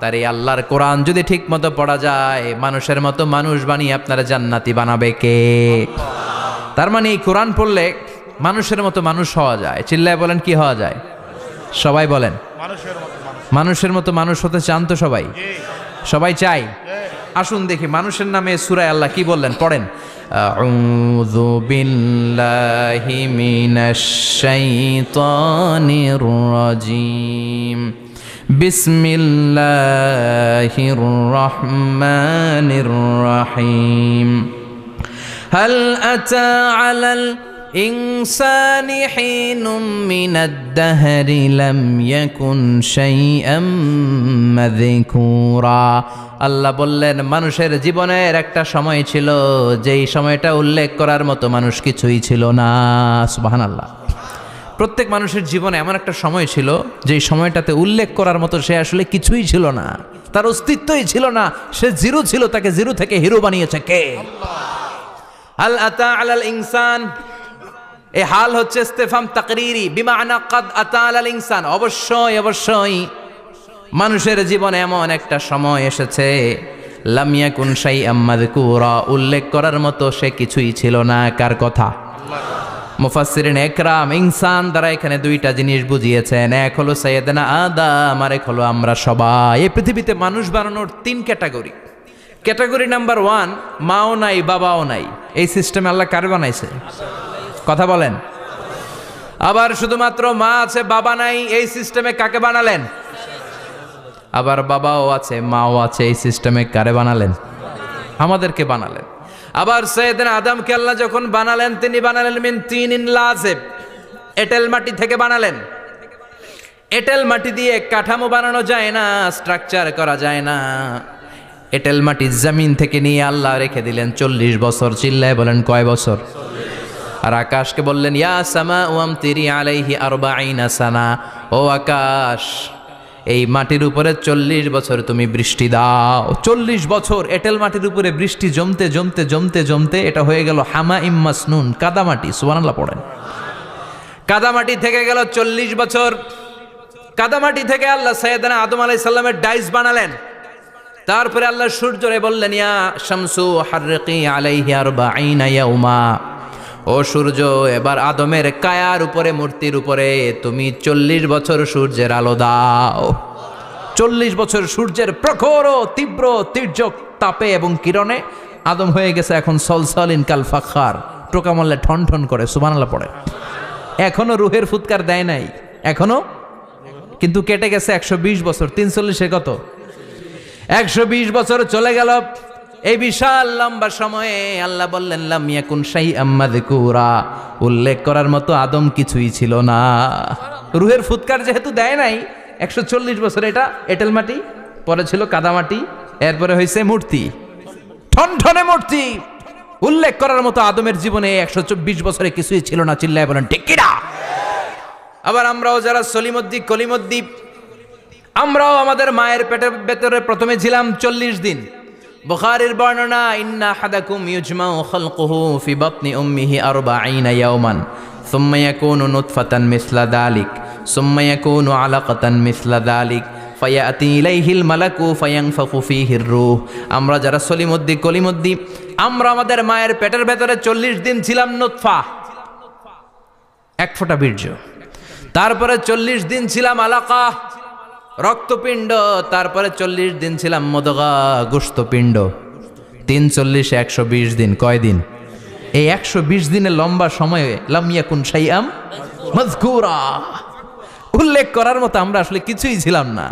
তার এই আল্লাহর কোরআন যদি ঠিক মতো পড়া যায়, মানুষের মতো মানুষ বানিয়ে আপনারা জান্নাতি বানাবে কে? তার মানে এই কোরআন পড়লে মানুষের মতো মানুষ হওয়া যায়। চিল্লায় বলেন, কি হওয়া যায়? সবাই বলেন, মানুষের মতো মানুষ হতে চান তো সবাই? সবাই চাই। আসুন দেখি মানুষের নামে সূরায় আল্লাহ কি বললেন, পড়েন। আউযু বিল্লাহি মিনাশ শাইতানির রাজিম। বিসমিল্লাহির রহমানির রহিম। হাল আতা আলাল ইনসানি হিনুম মিনাদ দাহরি লাম ইয়াকুন শাইআম মাযকুরা। আল্লাহ বললেন, মানুষের জীবনের একটা সময় ছিল যেই সময়টা উল্লেখ করার মতো মানুষ কিছুই ছিল না। সুবহানাল্লাহ। প্রত্যেক মানুষের জীবনে এমন একটা সময় ছিল যেই সময়টাতে উল্লেখ করার মতো সে আসলে কিছুই ছিল না, তার অস্তিত্বই ছিল না, সে জিরো ছিল, তাকে জিরো থেকে হিরো বানিয়েছে কে? হাল আতা আলাল ইনসান, এই হাল হচ্ছে ইস্তেফাম তাকরীরি বিমানা কাদ আতা আলাল ইনসান। অবশ্যই অবশ্যই মানুষের জীবনে এমন একটা সময় এসেছে, লাম ইয়াকুন শাইআম মাযকুরা, উল্লেখ করার মতো সে কিছুই ছিল না। কার কথা? মুফাসসিরিন একরাম ইনসান দ্বারা এখানে দুইটা জিনিস বুঝিয়েছেন। এক হলো সাইয়েদনা আদম, আর এক হলো আমরা সবাই। এই পৃথিবীতে মানুষ বানানোর তিন ক্যাটাগরি। ক্যাটাগরি নাম্বার 1, মাও নাই বাবাও নাই। এই সিস্টেমে আল্লাহ কারে বানাইছে? কথা বলেন। আবার শুধুমাত্র মা আছে বাবা নাই, এই সিস্টেমে কাকে বানালেন? আবার বাবাও আছে মাও আছে, এই সিস্টেমে কারে বানালেন? আমাদেরকে বানালেন। আবার সাইয়েদনা আদমকে আল্লাহ যখন বানালেন, তিনি বানালেন মিন তিনিন লাযিব, এঁটেল মাটি থেকে বানালেন। এঁটেল মাটি দিয়ে কাঠামো বানানো যায় না, স্ট্রাকচার করা যায় না। এঁটেল মাটি জমিন থেকে নিয়ে আল্লাহ রেখে দিলেন 40 বছর। চিল্লায় বলেন, কয় বছর? আর আকাশকে বললেন, ইয়া সামা আমতিরি আলাইহি 40 সানা, ও আকাশ এই মাটির উপরে 40 বছর তুমি বৃষ্টি দাও। 40 বছর এঁটেল মাটির উপরে বৃষ্টি জমতে জমতে জমতে জমতে এটা হয়ে গেল হামাইম মাসনুন, কাদামাটি। সুবহানাল্লাহ পড়েন। কাদামাটি থেকে গেল 40 বছর। কাদামাটি থেকে আল্লাহ সাইয়েদনা আদম আলাইহিস সালামের ডাইস বানালেন। তারপরে আল্লাহ সূর্যরে বললেন, ইয়া শামসু হাররিকি আলাইহি 40 ইয়াউমা, ও সূর্য এবার আদমের কায়ার উপরে, মূর্তির উপরে তুমি 40 বছর সূর্যের আলো দাও। 40 বছর সূর্যের প্রখর ও তীব্র তির্যক তাপে এবং কিরণে আদম হয়ে গেছে এখন সলসলিন কাল ফাখার, টোকা মারলে ঠন ঠন করে। সুবহানাল্লাহ পড়ে। এখনো রুহের ফুৎকার দেয় নাই এখনো, কিন্তু কেটে গেছে 120 বছর। 340 কত? 120 বছর চলে গেল। এই বিশাল লম্বা সময়ে আল্লাহ বললেন, লাম ইয়াকুন শাইআম মাযকুরা, উল্লেখ করার মতো আদম কিছুই ছিল না। রুহের ফুৎকার যেহেতু দেয় নাই 140 বছর, এটা এঁটেল মাটি, পরে ছিল কাদামাটি, এরপরে হয়েছে মূর্তি, ঠনঠনে মূর্তি। উল্লেখ করার মতো আদমের জীবনে 124 বছরে কিছুই ছিল না। চিল্লায় বলেন, ঠিক কিনা? আবার আমরাও যারা সলিমদ্দি কলিমদ্দি, আমরাও আমাদের মায়ের পেটের ভেতরে প্রথমে ছিলাম 40 দিন। বুখারীর বর্ণনা, ইন্না হাদাকুম ইউজমাউ খালকুহু ফি বাতনি উম্মিহি 40 ইয়াওমান সুম্মা ইয়াকুনু নুতফাতান মিসলা যালিক সুম্মা ইয়াকুনু আলাকাতান মিসলা যালিক ফায়াতি ইলাইহিল মালাকু ফায়ানফাখু ফীহির রূহ। আমরা যারা সলিমদ্দি কলিমদ্দি, আমরা আমাদের মায়ের পেটের ভেতরে 40 দিন ছিলাম নুতফা, এক ফোঁটা বীর্য। তারপরে 40 দিন ছিলাম আলাকা, রক্তপিণ্ড। তারপরে 40 দিন ছিলাম মুদগা, গোশতপিণ্ড। 340 120 দিন। কয় দিন? এই 120 দিনের লম্বা সময়ে লাম ইয়াকুন শাইআম মাযকুরা, উল্লেখ করার মতো আমরা আসলে কিছুই ছিলাম না,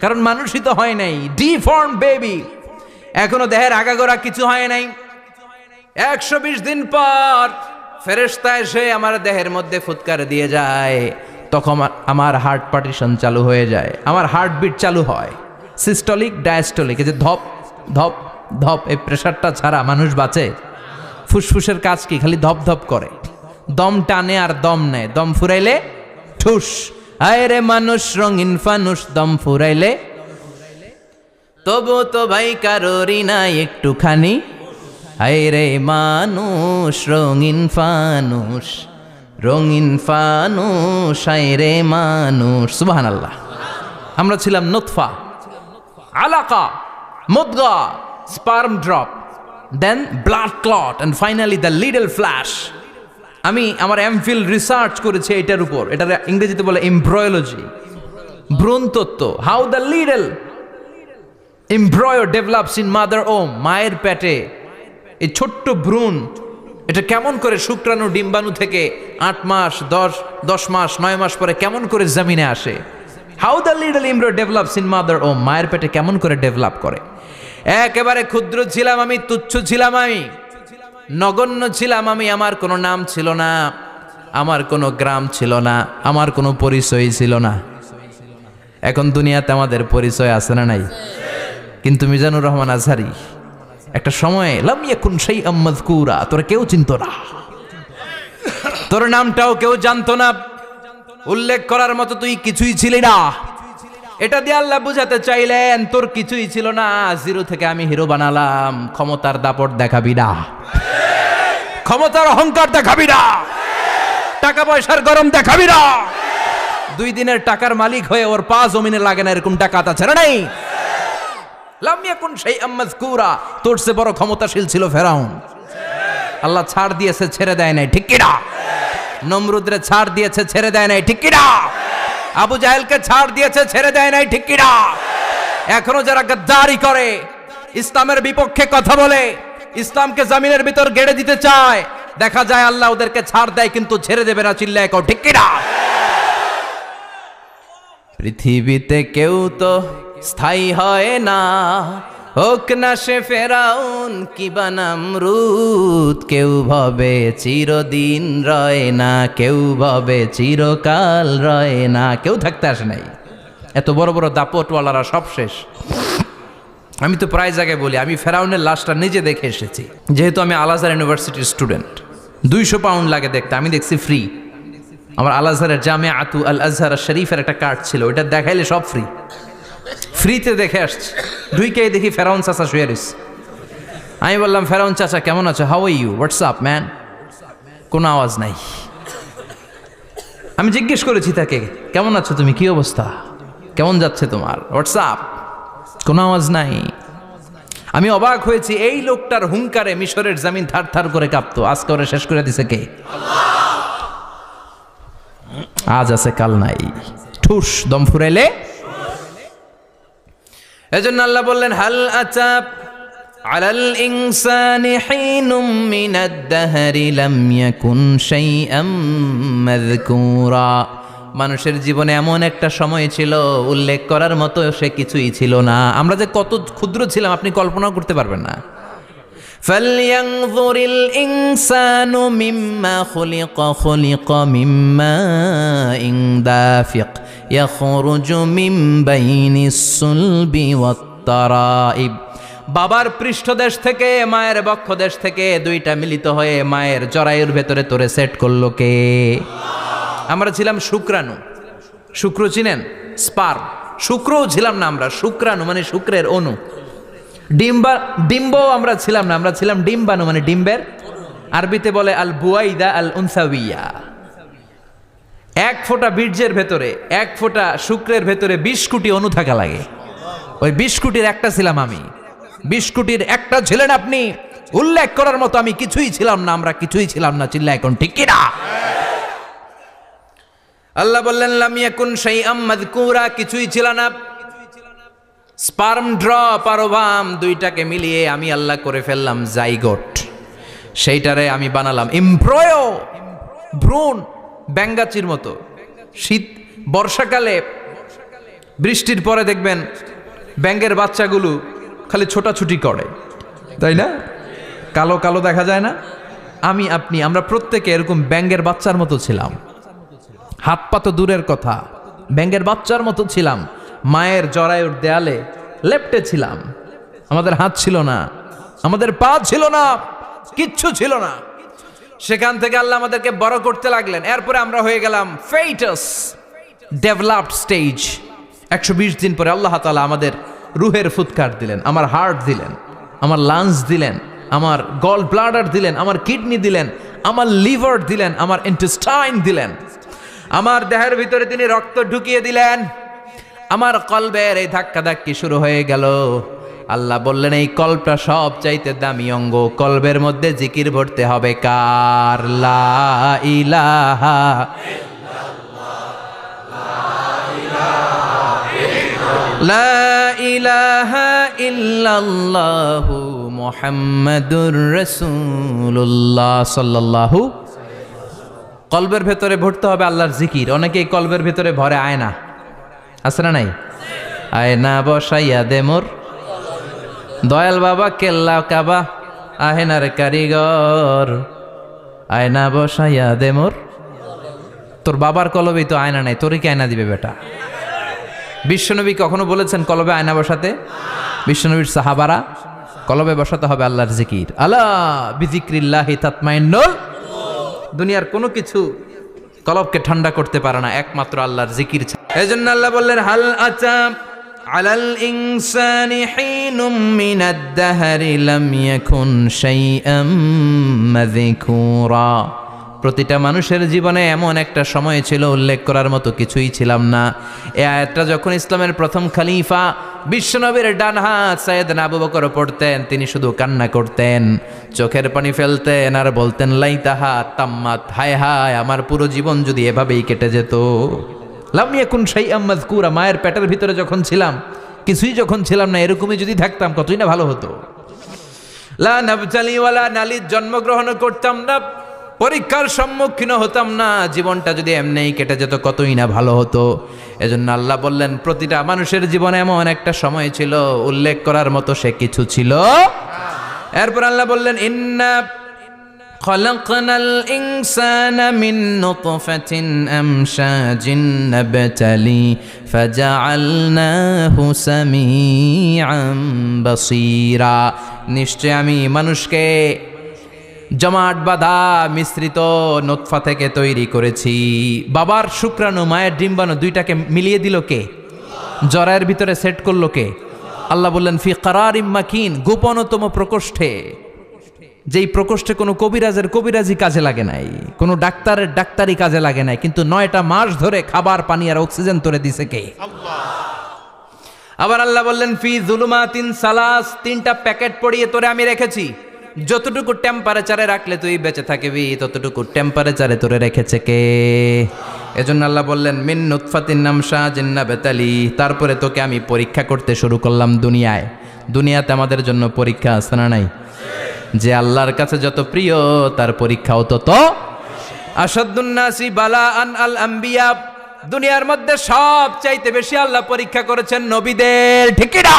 কারণ মানুষই তো হয় নাই, ডিফর্ম বেবি, এখনো দেহের আগাগোড়া কিছু হয় নাই। 120 দিন পর ফেরেশতা এসে আমার দেহের মধ্যে ফুৎকার দিয়ে যায়, তখন আমার হার্ট পার্টিশন চালু হয়ে যায়, আমার হার্টবিট চালু হয়, সিস্টোলিক ডায়াস্টোলিক, এই যে ধপ ধপ ধপ, এই প্রেশারটা ছাড়া মানুষ বাঁচে? ফুসফুসের কাজ কি? খালি ধপ ধপ করে, দম টানে আর দম নেয়, দম ফুরাইলে ঠুস। আয় রে মানুষ রঙিন ফানুস, দম ফুরাইলে তবু তো ভাই কারোরই নাই একটুখানি। আয় রে মানুষ রঙিন ফানুস, রঙিন ফানুস, আয় রে মানুষ। সুবহানাল্লাহ। আমরা ছিলাম নুতফা, আলাকা, মুদগা, sperm drop, then blood clot, and finally the little flesh. আমি আমার এমফিল রিসার্চ করেছি এটার উপর, এটার ইংরেজিতে বলে এমব্রয়োলজি, ভ্রূণতত্ত্ব। How the little embryo develops in mother womb, মায়ের পেটে এই ছোট্ট ভ্রূণ এটা কেমন করে শুক্রাণু ডিম্বাণু থেকে 8 মাস 10 মাস 9 মাস পরে কেমন করে জমিনে আসে। How the little embryo develops in mother womb, মায়ের পেটে কেমন করে ডেভেলপ করে। একেবারে ক্ষুদ্র ছিলাম আমি, তুচ্ছ ছিলাম আমি, নগণ্য ছিলাম আমি। আমার কোনো নাম ছিল না, আমার কোনো গ্রাম ছিল না, আমার কোনো পরিচয় ছিল না। এখন দুনিয়াতে আমাদের পরিচয় আছে না নাই? কিন্তু মিজানুর রহমান আজহারি একটা সময়ে লাম ইয়াকুন শাইআম মাযকুরা, তোরা কেউ চিনতো না, তোর নামটাও কেউ জানতো না, উল্লেখ করার মতো তুই কিছুই ছিলি না। এটা দিয়ে আল্লাহ বুঝাতে চাইলেন তোর কিছুই ছিল না, জিরো থেকে আমি হিরো বানালাম। ক্ষমতার দাপট দেখাবি না, ক্ষমতার অহংকার দেখাবি না, টাকা পয়সার গরম দেখাবি না। 2 দিনের টাকার মালিক হয়ে ওর পা জমিনে লাগে না, এরকম টাকা আছে না নাই? লাম ইয়াকুন শাইআম মাযকুরা, তোর চেয়ে বড় ক্ষমতাশীল ছিল ফেরাউন। আল্লাহ ছাড় দিয়েছে, ছেড়ে দেয় নাই, ঠিক কি না? নমরুদরে ছাড় দিয়েছে, ছেড়ে দেয় নাই, ঠিক কি না? আবু জাহেলকে ছাড় দিয়েছে, ছেড়ে দেয় নাই, ঠিক কি না? এখনো যারা গাদ্দারি করে, ইসলামের বিপক্ষে কথা বলে, ইসলামকে জমিনের ভিতর গেড়ে দিতে চায়, দেখা যায় আল্লাহ ওদেরকে ছাড় দেয় কিন্তু ছেড়ে দেবে না। চিল্লায় কও ঠিক কি না? পৃথিবীতে কেউ তো স্থায়ী হয় না, হোক না সে ফেরাউন কিবা নমরুদ। কেউ ভাবে চিরদিন রয় না, কেউ ভাবে চিরকাল রয় না। কেউ থাকতে আসে নাই, এত বড় বড় দাপটওয়ালারা সব শেষ। আমি তো প্রায় জায়গায় বলি আমি ফেরাউনের লাশটা নিজে দেখে এসেছি, যেহেতু আমি আল আজহার ইউনিভার্সিটির স্টুডেন্ট। 200 পাউন্ড লাগে দেখতে, আমি দেখছি ফ্রি। আমার আল আজহারের জামিআতু আল আজহার শরীফের একটা কার্ড ছিল, ওইটা দেখাইলে সব ফ্রি, ফ্রিতে দেখে আসছি। ঢুইকেই দেখি ফেরাউন চাচা শুয়ে রয়েছে। আমি বললাম ফেরাউন চাচা কেমন আছো, how are you, what's up man? কোনো আওয়াজ নাই। আমি জিজ্ঞেস করেছি তাকে কেমন আছো তুমি, কি অবস্থা, কেমন যাচ্ছে তোমার, হোয়াটসঅ্যাপ? কোনো আওয়াজ নাই। আমি অবাক হয়েছি, এই লোকটার হুঙ্কারে মিশরের জমিন থার থার করে কাঁপতো, আজকে ওরা শেষ করে দিছে কে? আজ আছে কাল নাই, ঠুস দম ফুরাইলে। এজন্য আল্লাহ বললেন হাল আতাব আলাল ইনসানি হিনুম মিনাদ দাহরি লাম ইয়াকুন শাইআম মাযকুরা। মানুষের জীবনে এমন একটা সময় ছিল উল্লেখ করার মতো সে কিছুই ছিল না। আমরা যে কত ক্ষুদ্র ছিলাম আপনি কল্পনাও করতে পারবেন না। ফালইয়ানযুরিল ইনসানু মিম্মা খুলিকা মিম্মা ইন দাফিক ইয়াখরুজু মিন বাইনিস সুলবি ওয়াত তারাইব। বাবার পৃষ্ঠদেশ থেকে মায়ের বক্ষদেশ থেকে দুইটা মিলিত হয়ে মায়ের জরায়ুর ভেতরে তোরে সেট করলো কে? আমরা ছিলাম শুক্রাণু। শুক্র চিনেন? স্পার্ম। শুক্রও ছিলাম না আমরা, শুক্রাণু মানে শুক্রের অণু। ডিম্বও আমরা ছিলাম না, আমরা ছিলাম ডিম্বাণু মানে ডিম্বের, আরবিতে বলে আল বুয়াইদা আল উনসাউইয়া। 1 ফোঁটা বীর্যের ভেতরে, 1 ফোঁটা শুক্রের ভেতরে 20 কোটি অণু থাকা লাগে। ওই 20 কোটির একটা ছিলাম আমি। 20 কোটির একটা ছিলেন আপনি। উল্লেখ করার মতো আমি কিছুই ছিলাম না, আমরা কিছুই ছিলাম না। চিল্লা এখন ঠিক কিনা? আল্লাহ বললেন লাম ইয়াকুন শাইআম মাযকুরা, কিছুই ছিল না। স্পার্ম ড্রপ আর ওভাম দুইটাকে মিলিয়ে আমি আল্লাহ করে ফেললাম জাইগোট। সেইটারে আমি বানালাম এমব্রয়ো, ভ্রূণ, ব্যাঙ্গাচির মতো। শীত বর্ষাকালে বৃষ্টির পরে দেখবেন ব্যাঙ্গের বাচ্চাগুলো খালি ছোটাছুটি করে, তাই না? কালো কালো দেখা যায় না? আমি আপনি আমরা প্রত্যেকে এরকম ব্যাঙ্গের বাচ্চার মতো ছিলাম। হাত পা তো দূরের কথা, ব্যাঙ্গের বাচ্চার মতো ছিলাম। মায়ের জরায়ুর দেয়ালে লেপ্টে ছিলাম। আমাদের হাত ছিল না, আমাদের পা ছিল না, কিচ্ছু ছিল না। সেখান থেকে আল্লাহ আমাদেরকে বড় করতে লাগলেন। এরপরে আমরা হয়ে গেলাম ফেটাস, ডেভেলপড স্টেজ। 120 দিন পরে আল্লাহ তাআলা আমাদের রুহের ফুৎকার দিলেন, আমার হার্ট দিলেন, আমার লাংস দিলেন, আমার গল ব্লাডার দিলেন, আমার কিডনি দিলেন, আমার লিভার দিলেন, আমার ইন্টেস্টাইন দিলেন। আমার দেহের ভিতরে তিনি রক্ত ঢুকিয়ে দিলেন। আমার কলবের এই ধাক্কাধাক্কি শুরু হয়ে গেল। আল্লাহ বললেন এই কলবটা সব চাইতে দামি অঙ্গ, কলবের মধ্যে জিকির ভরতে হবে কার? লা ইলাহা লা ইলাহা ইল্লাল্লাহু মুহাম্মাদুর রাসূলুল্লাহ সাল্লাল্লাহু। কলবের ভেতরে ভরতে হবে আল্লাহর জিকির। অনেকেই কলবের ভেতরে ভরে আয়না, আছে না নাই? আয়না বসাইয়া দে মোর দয়াল বাবা কেল্লা কাবা আহেনার কারিগর, আয়না বসাইয়া দে মোর। তোর বাবার কলবেই তো আয়না নাই, তোরে কি আয়না দিবে বেটা? বিশ্বনবী কখনো বলেছেন কলবে আয়না বসাতে? বিশ্বনবীর সাহাবারা কলবে বসাতে হবে আল্লাহর জিকির। আলা বিযিক্রিল্লাহি তাতমাইন্নুল। দুনিয়ার কোনো কিছু কলবকে ঠান্ডা করতে পারে না, একমাত্র আল্লাহর জিকির ছাড়া। এজন্য আল্লাহ বললেন হাল আতা আলাল ইনসানি হিনুম মিনাদ দাহরি লাম ইয়াকুন শাইআম মাযকুরা। প্রতিটা মানুষের জীবনে এমন একটা সময় ছিল উল্লেখ করার মতো কিছুই ছিলাম না। এই আয়াতটা যখন ইসলামের প্রথম খলিফা বিশ্বনবীর ডান হাত সাইয়েদনা আবু বকর পড়তেন, তিনি শুধু কান্না করতেন, চোখের পানি ফেলতেন আর বলতেন লাইতাহা তাম্মাত, হায় হায় আমার পুরো জীবন যদি এভাবেই কেটে যেত। লাম ইয়াকুন শাইআম মাযকুরা, মায়ের পেটের ভিতরে যখন ছিলাম, কিছুই যখন ছিলাম না, এরকমই যদি থাকতাম কতই না ভালো হতো। লা নাবতালি ওয়ালা নালিদ, জন্মগ্রহণ করতাম না, পরীক্ষার সম্মুখীন হতাম না, জীবনটা যদি এমনিই কেটে যেত কতই না ভালো হতো। এজন্য আল্লাহ বললেন প্রতিটা মানুষের জীবনে এমন একটা সময় ছিল উল্লেখ করার মতো সে কিছু ছিল। এরপর আল্লাহ বললেন ইন্না খলাকনাল ইনসানা মিন নুতফাতিন আমশাজিন নাবতালি ফাজআলনাহু সামিআন বাসীরা। নিশ্চয় আমি মানুষকে জমাট বাঁধা মিশ্রিত নুতফা থেকে তৈরি করেছি। বাবার শুক্রাণু মায়ের ডিম্বাণু দুইটাকে মিলিয়ে দিল কে? জরায়ের ভিতরে সেট করলো কে? আল্লাহ বললেন ফি কারারিম মাকিন, গোপনতম প্রকোষ্ঠে, যেই প্রকোষ্ঠে কোনো কবিরাজের কবিরাজি কাজে লাগে নাই, কোনো ডাক্তারের ডাক্তারি কাজে লাগে নাই, কিন্তু 9টা মাস ধরে খাবার পানি আর অক্সিজেন তোরে দিছে কে? আল্লাহ। আবার আল্লাহ বললেন ফি যুলুমাতিন সালাস, 3টা প্যাকেট পড়িয়ে তোরে আমি রেখেছি, যতটুকু টেম্পারেচারে রাখলে তুই বেঁচে থাকবি ততটুকু টেম্পারেচারে তোরে রেখেছে কে? এজন্য আল্লাহ বললেন মিন নুতফাতিন আমশাজিন নাবতালি, তারপরে তোকে আমি পরীক্ষা করতে শুরু করলাম দুনিয়ায়। দুনিয়াতে আমাদের জন্য পরীক্ষা আছে না নাই? যে আল্লাহর কাছে যত প্রিয় তার পরীক্ষাও তত। আসাদুন নাসি বালাআন আল আম্বিয়া, দুনিয়ার মধ্যে সব চাইতে বেশি আল্লাহ পরীক্ষা করেছেন নবীদের, ঠিক কি না?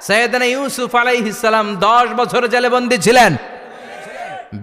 সাইয়েদনা ইউসুফ আলাইহিস সালাম 10 বছর জেলে বন্দী ছিলেন,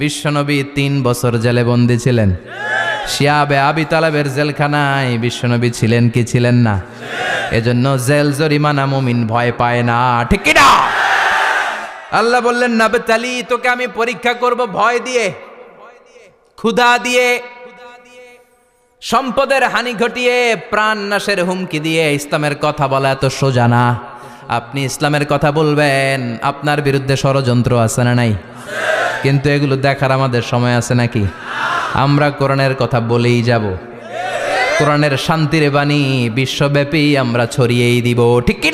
বিশ্বনবী 3 বছর জেলে বন্দী ছিলেন। শিয়াবে আবি তালেবের জেলখানায় বিশ্বনবী ছিলেন কি ছিলেন না? এজন্য জেল জরিমানা মুমিন ভয় পায় না, ঠিক কি না? আল্লাহ বললেন নাবতালি, তোকে আমি পরীক্ষা করব ভয় দিয়ে, ক্ষুধা দিয়ে, সম্পদের হানি ঘটিয়ে, প্রাণ নাশের হুমকি দিয়ে। ইসলামের কথা বলা এত সোজা না। আপনি ইসলামের কথা বলবেন, আপনার বিরুদ্ধে ষড়যন্ত্র আছে না নাই? কিন্তু এগুলো দেখার আমাদের সময় আছে নাকি? আমরা কোরআনের কথা বলেই যাব, কোরআনের শান্তির বাণী বিশ্বব্যাপী আমরা ছড়িয়েই দিব, ঠিক কি না?